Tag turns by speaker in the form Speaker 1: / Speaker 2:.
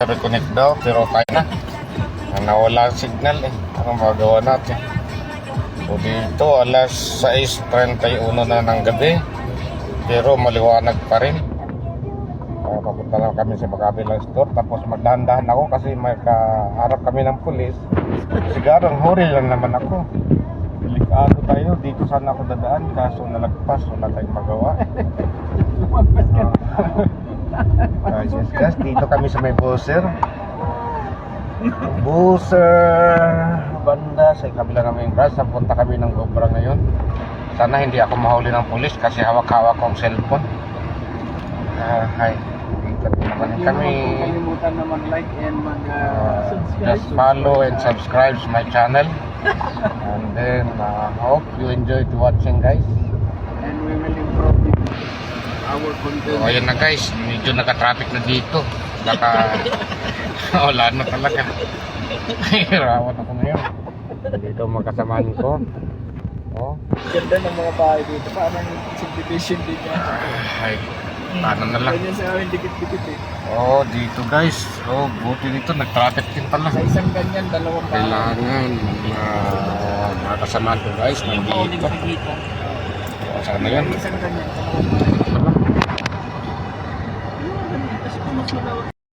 Speaker 1: reconnect daw, pero tayo na. Nawala ang signal eh. Ano magagawa natin? So dito, alas 6:31 na ng gabi. Pero maliwanag pa rin. Papunta lang kami sa magkabilang store. Tapos magdahan-dahan ako kasi may kaharap kami ng pulis. Sigarang huri lang naman ako. Delikado tayo. Dito sana ako dadaan. Kaso nalagpas. Wala tayong magawa. Yes, guys. Dito kami sa may buzzer. Banda sa kabila namin branch. Napunta kami ng Gobra ngayon. Sana hindi ako mahuli ng pulis kasi hawak-hawak kong cellphone. Hi. Dito naman kami.
Speaker 2: Kalimutan na mag-like and mag-subscribe.
Speaker 1: Just follow and subscribe to my channel. And then hope you enjoyed watching, guys.
Speaker 2: And we will improve our content.
Speaker 1: So ayun na guys, medyo naka-traffic na dito. Wala na talaga. Hirawan ako ngayon. Dito magkasamaan ko. Oh.
Speaker 2: Ganda ng mga bahay dito. Parang subdivision din yan.
Speaker 1: Ay, paano na lang.
Speaker 2: Ganyan sa amin, dikit-dikit eh.
Speaker 1: Oh, dito guys. Oh, buti dito nag-traffic din pala.
Speaker 2: Sa isang ganyan, dalawang bahay.
Speaker 1: Kailangan mga kasamaan ko guys nandito. Sana yan.
Speaker 2: Isang ganyan, dalawang bahay. Kasi kung mas malawak